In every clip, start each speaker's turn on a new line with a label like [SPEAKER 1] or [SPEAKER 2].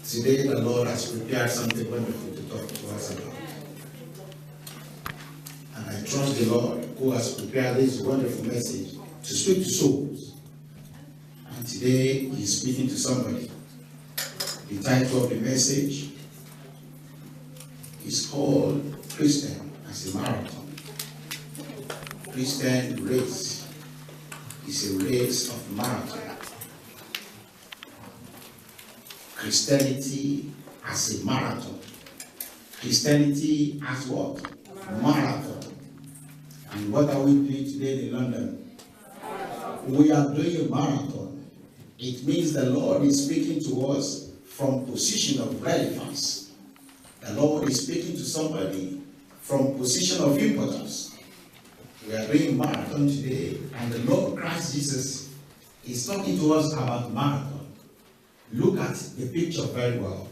[SPEAKER 1] Today the Lord has prepared something wonderful to talk to us about. And I trust the Lord who has prepared this wonderful message to speak to souls. And today he is speaking to somebody. The title of the message is called Christian as a Marathon. Christian race is a race of marathon. Christianity as a marathon. Christianity as what? Marathon. And what are we doing today in London? We are doing a marathon. It means the Lord is speaking to us from position of relevance. The Lord is speaking to somebody from position of importance. We are doing marathon today, and the Lord Christ Jesus is talking to us about marathon. Look at the picture very well.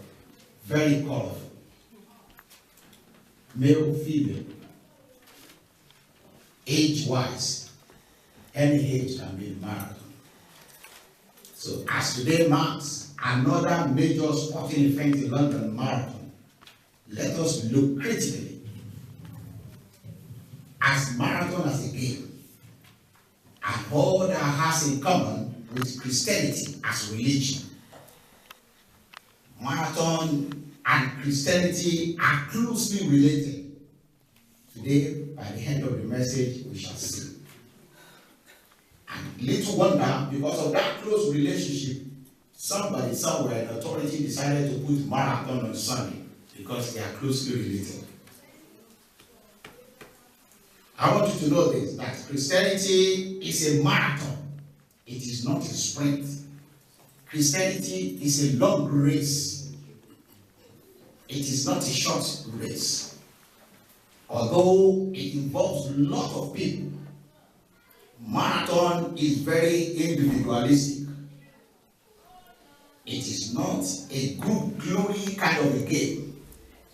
[SPEAKER 1] Very colorful. Male, female. Age-wise, any age can be a marathon. So as today marks another major sporting event in London, marathon, let us look critically as marathon as a game and all that has in common with Christianity as religion. Marathon and Christianity are closely related. Today, by the end of the message, we shall see. And little wonder, because of that close relationship, somebody somewhere in authority decided to put marathon on Sunday because they are closely related. I want you to know this, that Christianity is a marathon. It is not a sprint. Christianity is a long race. It is not a short race. Although it involves a lot of people, marathon is very individualistic. It is not a group glory kind of a game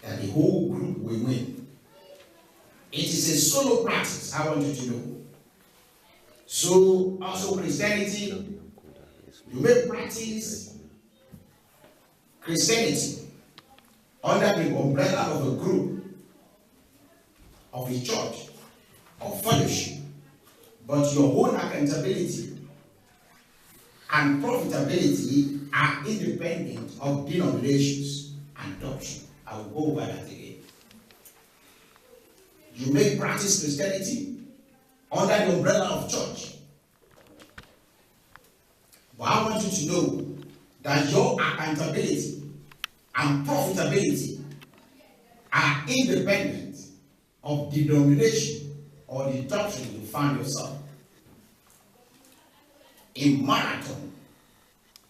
[SPEAKER 1] that the whole group will win. It is a solo practice, I want you to know. So, also Christianity, you may practice Christianity under the umbrella of a group, of a church, of fellowship, but your own accountability and profitability are independent of denominations and doctrine. I will go over that again. You may practice Christianity under the umbrella of church. But I want you to know that your accountability and profitability are independent of the denomination or the doctrine you find yourself. In marathon,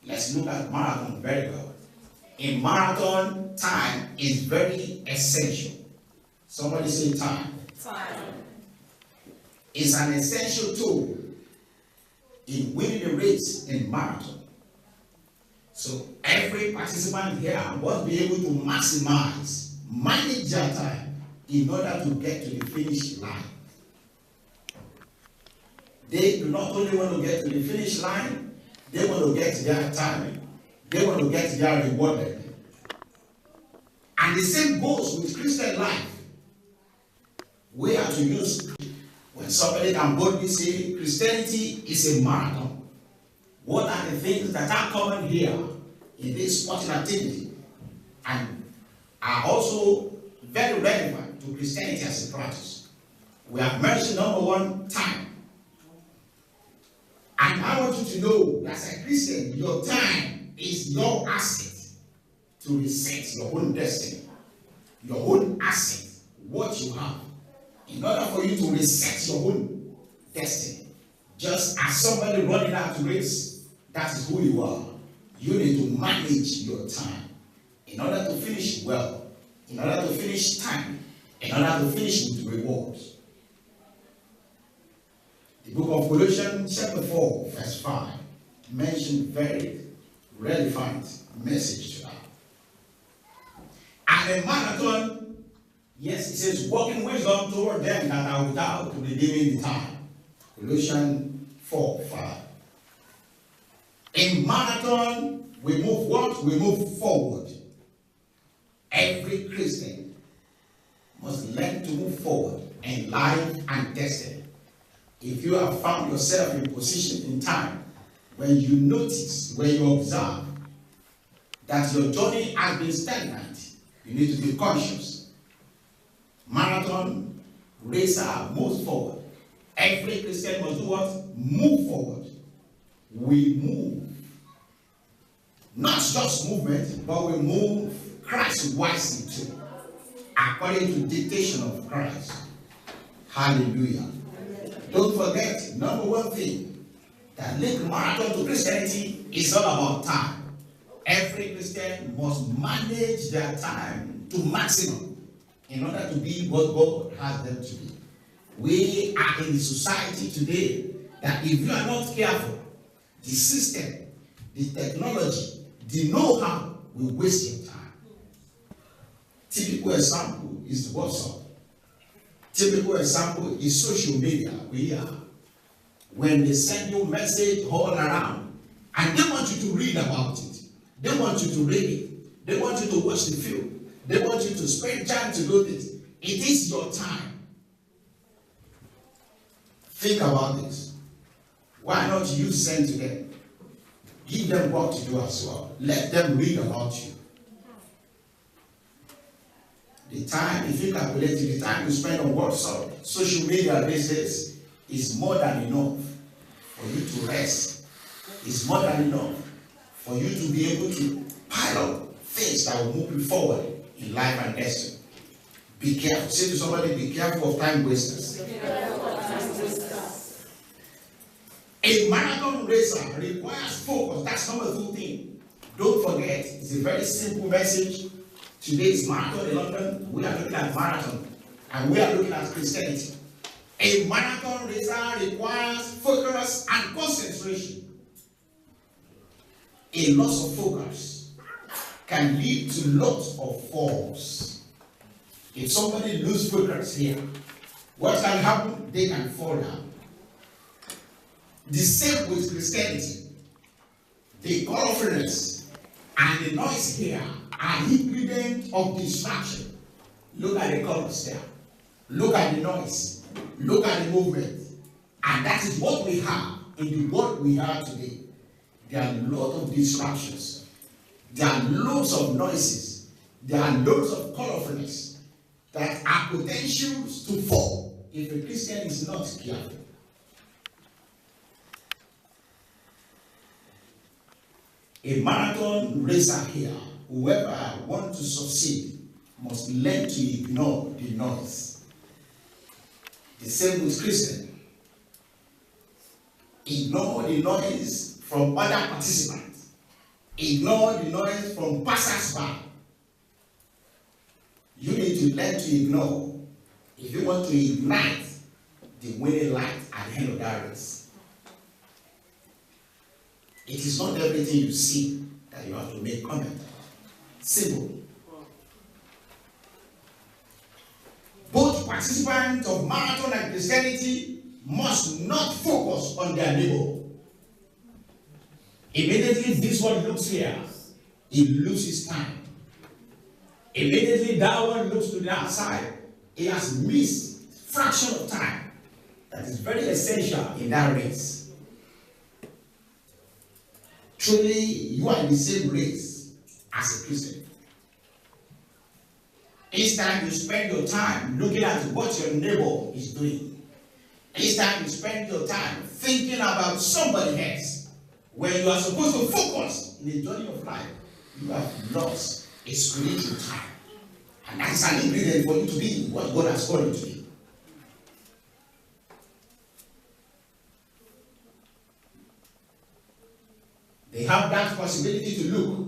[SPEAKER 1] let's look at marathon very well. In marathon, time is very essential. Somebody say time. Time is an essential tool in winning the race in marathon. So every participant here must be able to manage their time in order to get to the finish line. They do not only want to get to the finish line, they want to get their time. They want to get their rewarded. And the same goes with Christian life. We are to use, when somebody can boldly say Christianity is a marathon, what are the things that are common here in this sporting activity and are also very relevant to Christianity as a practice? We have mentioned number one, time. And I want you to know that as a Christian, your time is your asset to reset your own destiny, your own asset, what you have. In order for you to reset your own destiny, just as somebody running out to race, that is who you are. You need to manage your time in order to finish well, in order to finish time, in order to finish with rewards. The book of Colossians chapter 4 verse 5 mentioned very relevant message to that. And a marathon, yes, it says, walking wisdom toward them that are without redeeming the time. Colossians 4:5. In marathon, We move what? We move forward. Every Christian must learn to move forward in life and destiny. If you have found yourself in a position in time when you notice, when you observe that your journey has been stagnant, you need to be conscious. Marathon racer moves forward. Every Christian must do what? Move forward. We move. Not just movement, but we move Christ wisely too, according to dictation of Christ. Hallelujah. Don't forget, number one thing, that link marathon to Christianity is all about time. Every Christian must manage their time to maximum in order to be what God has them to be. We are in the society today that if you are not careful, the system, the technology, the know-how will waste your time. Typical example is the WhatsApp. Typical example is social media. When they send you a message all around, and they want you to read about it. They want you to read it. They want you to watch the film. They want you to spend time to do this. It is your time. Think about this. Why not you send to them? Give them work to do as well. Let them read about you. The time, if you calculate it, the time you spend on WhatsApp, social media these days is more than enough for you to rest. It's more than enough for you to be able to pile up things that will move you forward in life and destiny. Be careful. Say to somebody, be careful of time wasters. A marathon racer requires focus. That's number 2 thing. Don't forget, it's a very simple message. Today is marathon in London. We are looking at marathon. And we are looking at Christianity. A marathon racer requires focus and concentration. A loss of focus can lead to lots of falls. If somebody loses focus here, what can happen? They can fall down. The same with Christianity. The colorfulness and the noise here are ingredients of distraction. Look at the colors there. Look at the noise. Look at the movement. And that is what we have in the world we have today. There are a lot of distractions. There are loads of noises. There are loads of colorfulness that are potentials to fall if a Christian is not careful. A marathon racer here, whoever wants to succeed, must learn to ignore the noise. The same with Christian. Ignore the noise from other participants. Ignore the noise from passers-by. You need to learn to ignore if you want to ignite the winning light at the end of that race. It is not everything you see that you have to make comment about. Simple. Both participants of marathon and Christianity must not focus on their neighbor. Immediately this one looks here, he loses time. Immediately that one looks to the outside, he has missed a fraction of time that is very essential in that race. Truly, you are in the same race as a Christian. Each time you spend your time looking at what your neighbor is doing, each time you spend your time thinking about somebody else, when you are supposed to focus in the journey of life, you have lost a spiritual time. And that's an ingredient for you to be what God has called you to be. They have that possibility to look,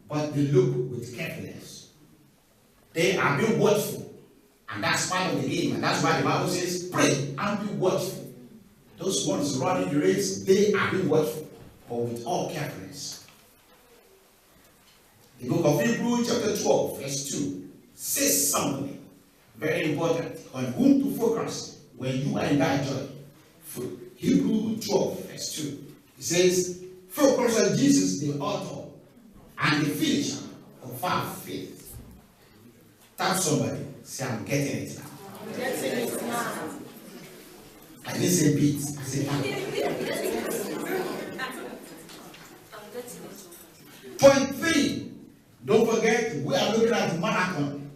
[SPEAKER 1] but they look with carefulness. They are being watchful, and that's part of the game, and that's why the Bible says, pray and be watchful. Those ones running the race, they are being watchful, but with all carefulness. The book of Hebrews chapter 12, verse 2, says something very important on whom to focus when you are in that journey. Hebrews 12, verse 2, it says, focus on Jesus, the author and the finisher of our faith. Tap somebody. Say, I'm getting it now.
[SPEAKER 2] I'm getting it now.
[SPEAKER 1] I didn't say beat. I said I'm getting it. Point 3. Don't forget, we are looking at the marathon.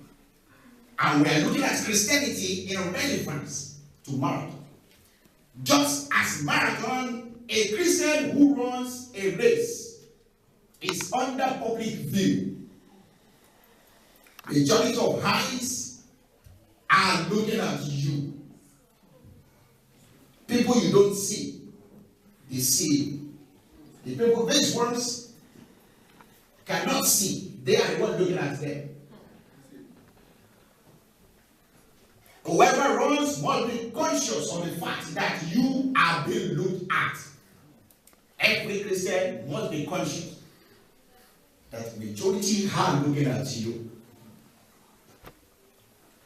[SPEAKER 1] And we are looking at Christianity in relevance to marathon. Just as marathon, a Christian who runs a race is under public view. Majority of eyes are looking at you. People you don't see, they see you. The people these ones cannot see, they are the ones looking at them. Whoever runs must be conscious of the fact that you are being looked at. Every Christian must be conscious that majority are looking at you.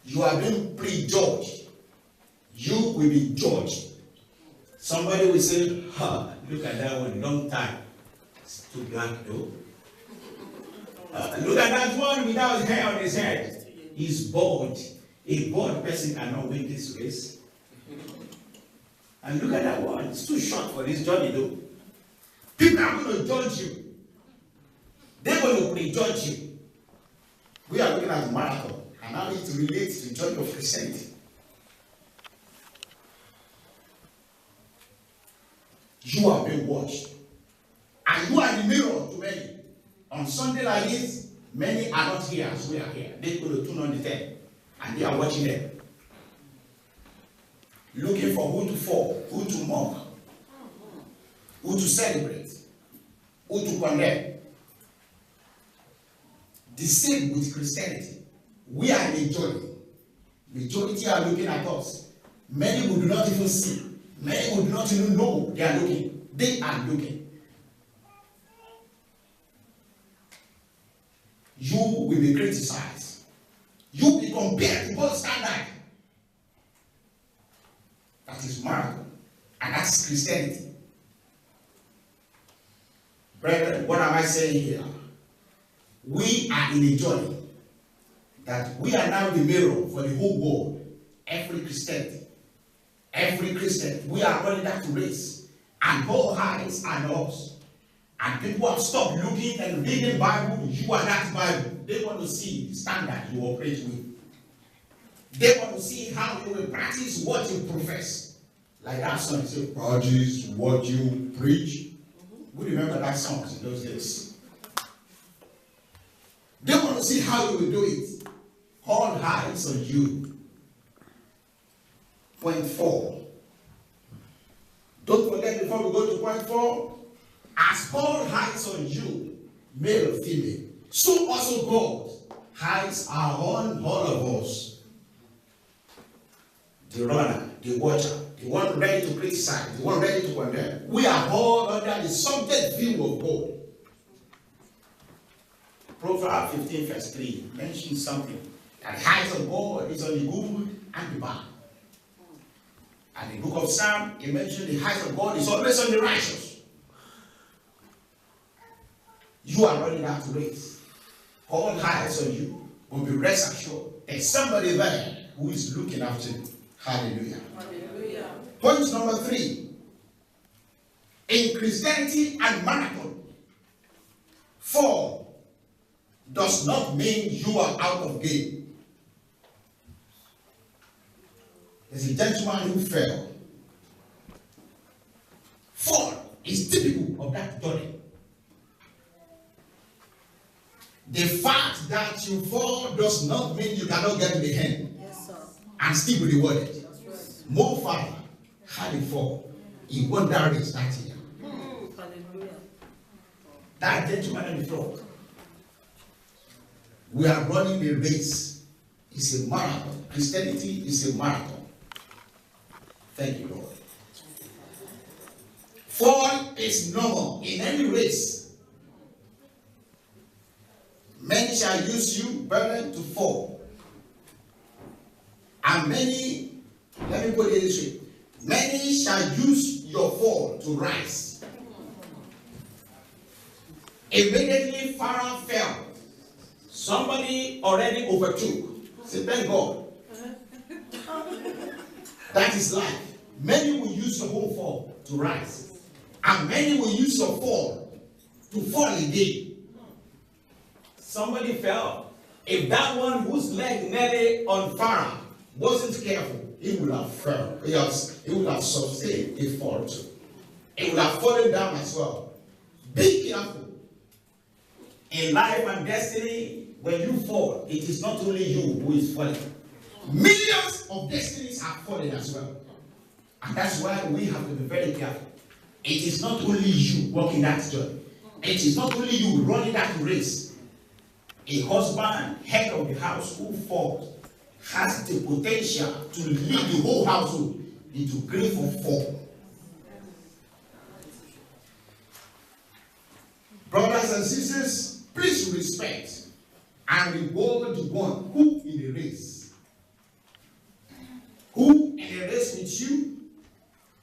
[SPEAKER 1] You are being prejudged. You will be judged. Somebody will say, look at that one, long time. It's too black though. Look at that one without hair on his head. He's bald. A bald person cannot win this race. And look at that one. It's too short for this journey though. People are going to judge you. They're going to prejudge you. We are looking at the marathon. And how it relates to the journey of Christianity. You are being watched. And you are the mirror to many. On Sunday like this, many are not here as we are here. They could tune on the tape. And they are watching them. Looking for who to fall, who to mock, who to celebrate, who to condemn. The same with Christianity. We are in a journey. Majority are looking at us. Many who do not even see. Many who do not even know they are looking. They are looking. You will be criticized. You will be compared to God's standard. That is miracle. And that's Christianity. Brethren, what am I saying here? We are in a journey that we are now the mirror for the whole world. Every Christian, we are running that race. And all eyes are on us. And people have stopped looking and reading the Bible. You are that Bible. They want to see the standard you operate with. They want to see how you will practice what you profess. Like that song, say, practice what you preach. We remember that song in those days. They want to see how you will do it. All eyes on you. Point 4. Don't forget before we go to point 4, as all eyes on you, male or female, so also God eyes are on all of us. The runner, the watcher, the one ready to criticize, the one ready to condemn. We are all under the subject view of God. Proverbs 15 verse 3 mentions something. That the eyes of God is on the good and the bad. And the book of Psalm, it mentioned the eyes of God is always on the righteous. You are running that race. All eyes on you will be rest assured. There's somebody there who is looking after you. Hallelujah. Hallelujah. Point number 3. In Christianity and marathon, 4 does not mean you are out of game. There's a gentleman who fell. 4 is typical of that journey. The fact that you fall does not mean you cannot get to the end. Yes, sir. And still be rewarded. Right. More father had a fall. He won that race that year. Hallelujah. That gentleman on the floor. We are running a race. It's a marathon. Christianity is a marathon. Thank you, Lord. Fall is normal in any race. Many shall use you, brethren, to fall. And many, let me put it this way, many shall use your fall to rise. Immediately Pharaoh fell. Somebody already overtook. Say, thank God. That is life. Many will use your whole fall to rise. And many will use your fall to fall again. Somebody fell. If that one whose leg nearly on Pharaoh wasn't careful, he would have fell. He would have sustained a fall too. He would have fallen down as well. Be careful. In life and destiny, when you fall, it is not only you who is falling. Millions of destinies are falling as well. And that's why we have to be very careful. It is not only you walking that journey. It is not only you running that race. A husband, head of the house who falls, has the potential to lead the whole household into grief or fall. Brothers and sisters, please respect and reward the one who in the race. Who in a race with you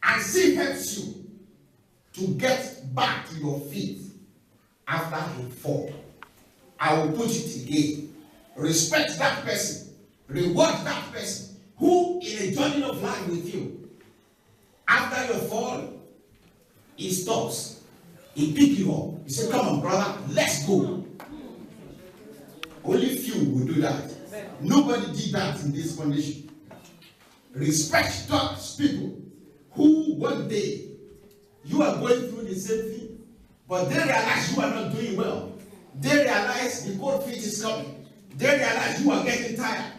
[SPEAKER 1] and still helps you to get back to your feet after you fall. I will put it again. Respect that person. Reward that person who in a journey of life with you. After your fall, he stops. He picks you up. He says, come on, brother, let's go. Only few will do that. Nobody did that in this condition. Respect those people who one day you are going through the same thing, but they realize you are not doing well. They realize the cold feet is coming. They realize you are getting tired.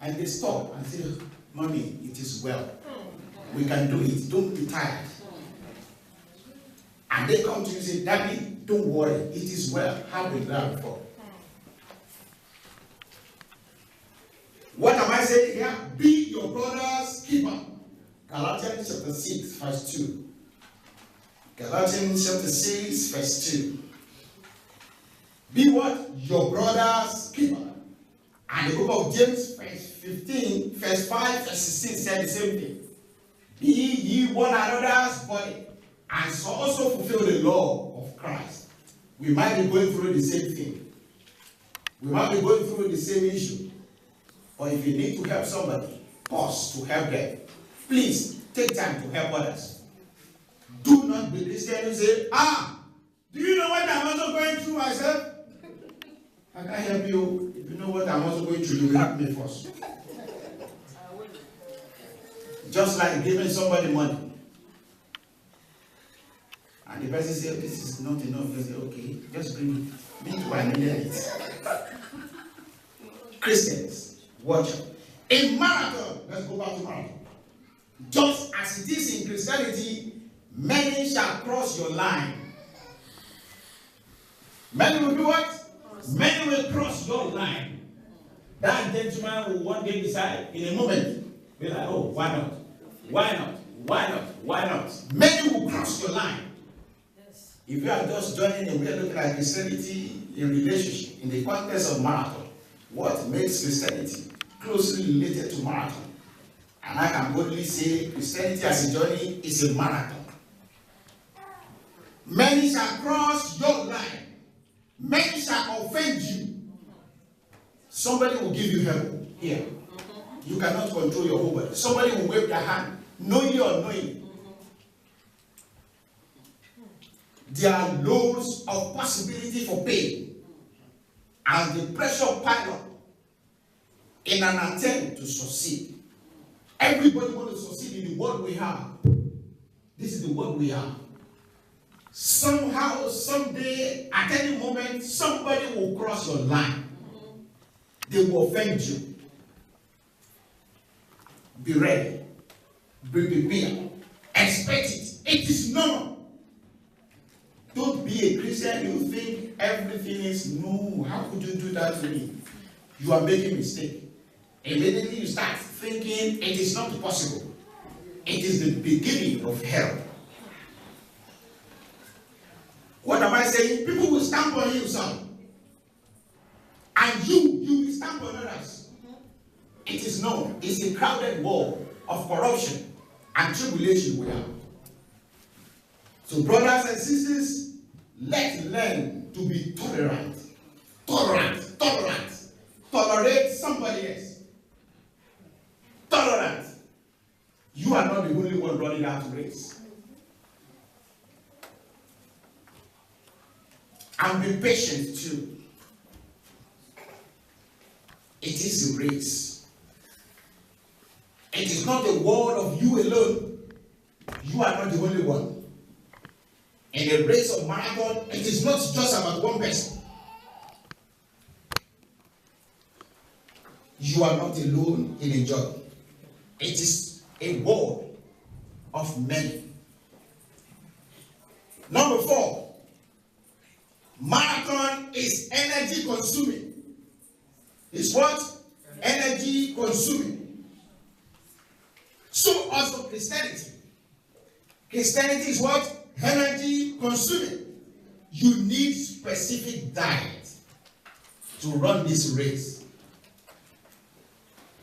[SPEAKER 1] And they stop and say, Mommy, it is well. We can do it. Don't be tired. And they come to you and say, Daddy, don't worry. It is well. Have been there before. What am I saying here? Be your brother's keeper. Galatians chapter 6, verse 2. Galatians chapter 6, verse 2. Be what? Your brother's keeper. And the book of James, verse 15, verse 5, verse 16 said the same thing. Be ye one another's body, and so also fulfill the law of Christ. We might be going through the same thing. We might be going through the same issue. Or if you need to help somebody, pause to help them. Please take time to help others. Do not be Christian and say, do you know what I'm also going through myself? I can't help you. If you know what I'm also going through, you will help me first. Just like giving somebody money. And the person says, this is not enough. You say, okay, just bring it. Me too, I need it. Christians, watch out. In marathon, let's go back to marathon. Just as it is in Christianity, many shall cross your line. Many will do what? Many will cross your line. That gentleman will one day decide in a moment, be like, oh, why not? Why not? Why not? Why not? Many will cross your line. Yes. If you are just joining and we are looking at Christianity in relationship, in the context of marathon, what makes Christianity closely related to marathon? And I can boldly say Christianity as a journey is a marathon. Many shall cross your line. Many shall offend you. Somebody will give you help here. You cannot control your whole body. Somebody will wave their hand, knowingly or unknowingly. There are loads of possibility for pain and the pressure pile up in an attempt to succeed. Everybody wants to succeed in the world we have. This is the world we have. Somehow, someday, at any moment, somebody will cross your line. They will offend you. Be ready. Be prepared. Expect it. It is normal. Don't be a Christian. You think everything is no. How could you do that to me? You are making a mistake. Immediately you start thinking it is not possible. It is the beginning of hell. What am I saying? People will stamp on you, son. And you will stamp on others. It is known. It's a crowded world of corruption and tribulation we have. So brothers and sisters, let's learn to be tolerant. Tolerate somebody else. Tolerant. You are not the only one running that race. And be patient too. It is a race. It is not a war of you alone. You are not the only one. In a race of marathon, it is not just about one person. You are not alone in a journey. It is a war of many. Number 4, marathon is energy consuming. It's what? Energy consuming. So also Christianity. Christianity is what? Energy consuming. You need specific diet to run this race.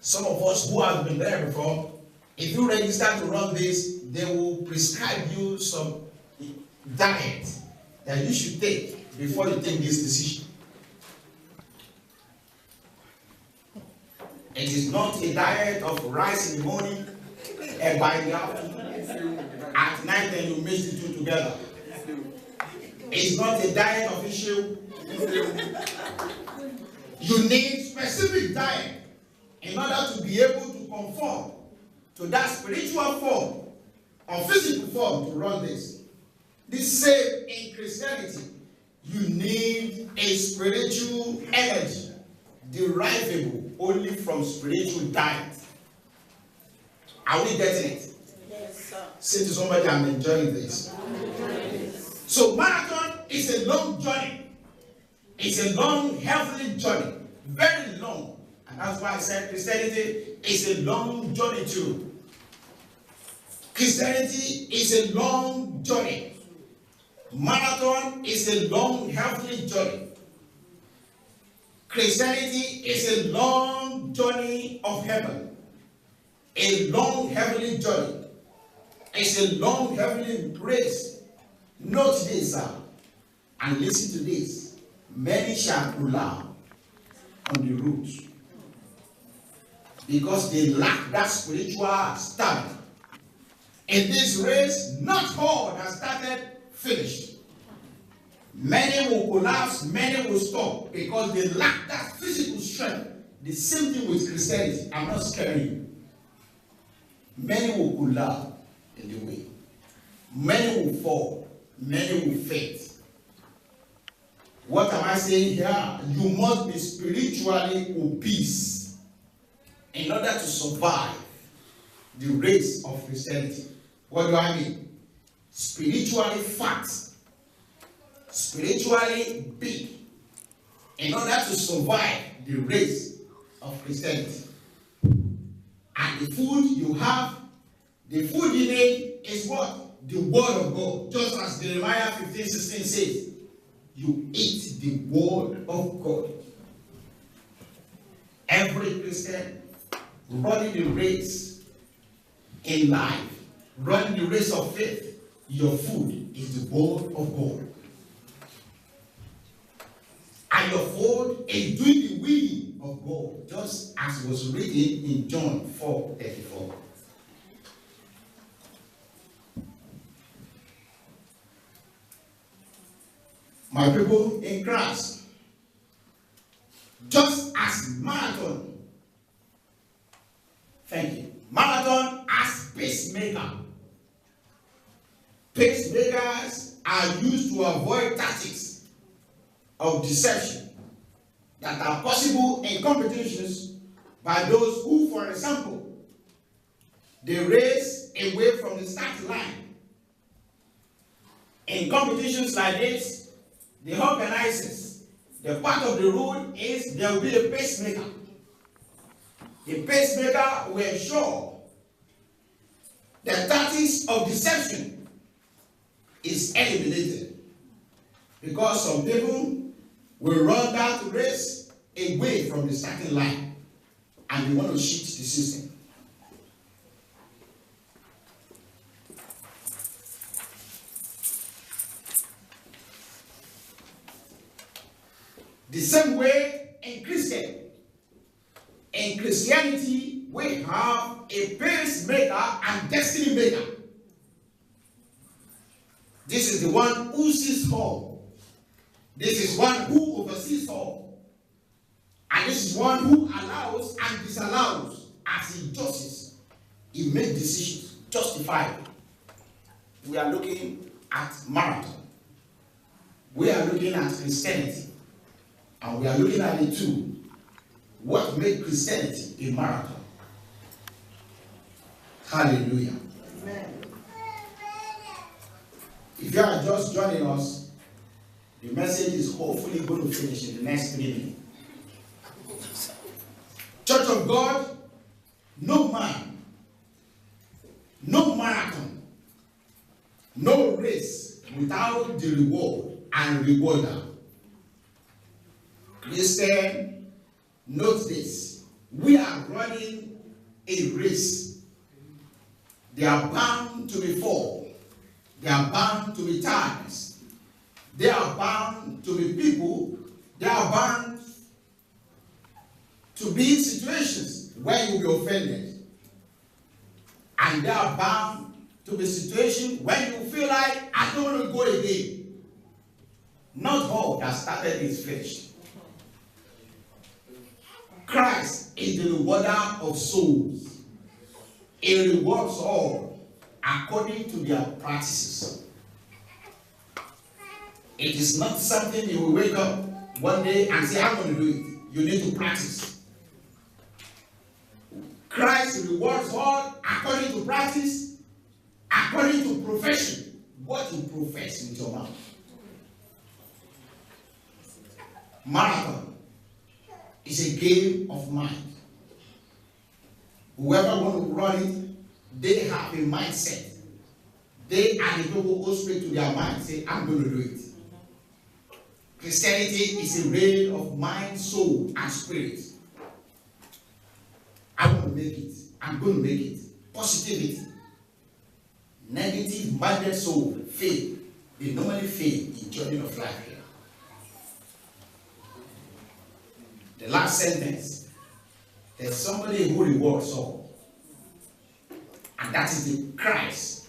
[SPEAKER 1] Some of us who have been there before, if you register to run this, they will prescribe you some diet that you should take before you take this decision. It is not a diet of rice in the morning and by the afternoon. At night then you mix the two together. It's not a diet of issue. You need specific diet in order to be able to conform to that spiritual form or physical form to run this. The same in Christianity. You need a spiritual energy derivable only from spiritual diet. Are we getting it?
[SPEAKER 2] Yes, sir.
[SPEAKER 1] Say to somebody, I'm enjoying this. So marathon is a long journey. It's a long, healthy journey. Very long. And that's why I said Christianity is a long journey too. Christianity is a long journey. Marathon is a long, healthy journey. Christianity is a long journey of heaven. A long, heavenly journey. It's a long, heavenly race. Note this, and listen to this. Many shall pull out on the route because they lack that spiritual stamina. In this race, not all that started finished. Many will collapse, many will stop because they lack that physical strength. The same thing with Christianity. I'm not scaring you. Many will collapse in the way. Many will fall. Many will faint. What am I saying here? You must be spiritually obese in order to survive the race of Christianity. What do I mean? Spiritually fat, spiritually big, in order to survive the race of Christianity. And the food you have, the food you need is what? The word of God. Just as Jeremiah 15:16 says, you eat the word of God. Every Christian running the race in life, running the race of faith, your food is the word of God. And your food is doing the will of God, just as was written in John 4:34. My people in Christ, just as marathon, thank you, marathon as pacemaker. Pacemakers are used to avoid tactics of deception that are possible in competitions by those who, for example, they race away from the start line. In competitions like this, the organizers, the part of the rule is there will be a pacemaker. The pacemaker will ensure the tactics of deception is eliminated. Because some people will run that race away from the starting line and they want to cheat the system. The same way in Christianity, we have a pacemaker and destiny maker. This is the one who sees all. This is one who oversees all. And this is one who allows and disallows as he justice. He makes decisions, justified. We are looking at marathon. We are looking at Christianity. And we are looking at the two. What makes Christianity a marathon? Hallelujah.
[SPEAKER 2] Amen.
[SPEAKER 1] If you are just joining us, the message is hopefully going to finish in the next 3 minutes. Church of God, no man, no marathon, no race without the reward and rewarder. Christian, note this. We are running a race. They are bound to be fall. They are bound to be times. They are bound to be people. They are bound to be situations where you will be offended. And they are bound to be situations when you feel like, I don't want to go again. Not all that started is finished. Christ is the rewarder of souls. He rewards all according to their practices. It is not something you will wake up one day and say, I'm going to do it. You need to practice. Christ rewards all according to practice, according to profession. What you profess with your mouth. Marathon is a game of mind. Whoever wants to run it, they have a mindset. They are the people who speak to their mind, say, I'm going to do it. Christianity is a reign of mind, soul, and spirit. I want to make it. I'm going to make it. Positivity. Negative-minded soul fail. They normally fail in journey of life here. The last sentence. There's somebody who rewards all. And that is the Christ.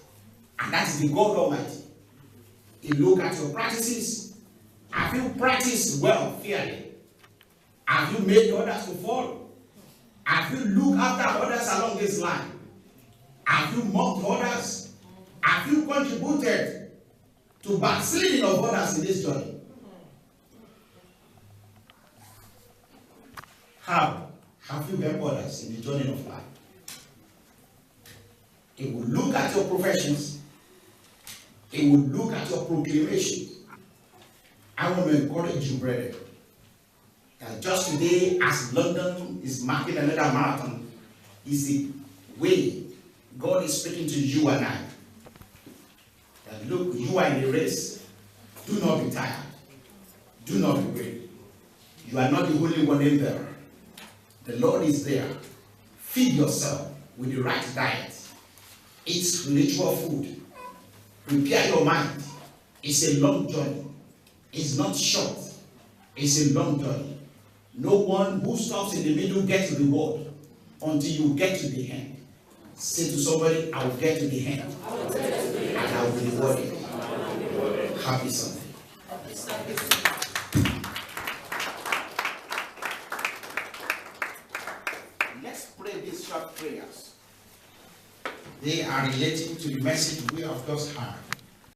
[SPEAKER 1] And that is the God Almighty. You look at your practices. Have you practiced well, fairly? Have you made others to follow? Have you looked after others along this line? Have you mocked others? Have you contributed to backsliding of others in this journey? How have you helped others in the journey of life? It will look at your professions. It will look at your proclamation. I want to encourage you, brethren, that just today, as London is marking another marathon, is the way God is speaking to you and I. That look, you are in a race. Do not be tired. Do not be weary. You are not the only one in there. The Lord is there. Feed yourself with the right diet. Eat spiritual food. Prepare your mind. It's a long journey. It's not short. It's a long journey. No one who stops in the middle gets reward until you get to the end. Say to somebody, I will get to the end. And I will be rewarded. Happy Sunday. Let's pray these short prayers. They are relating to the message we have just heard.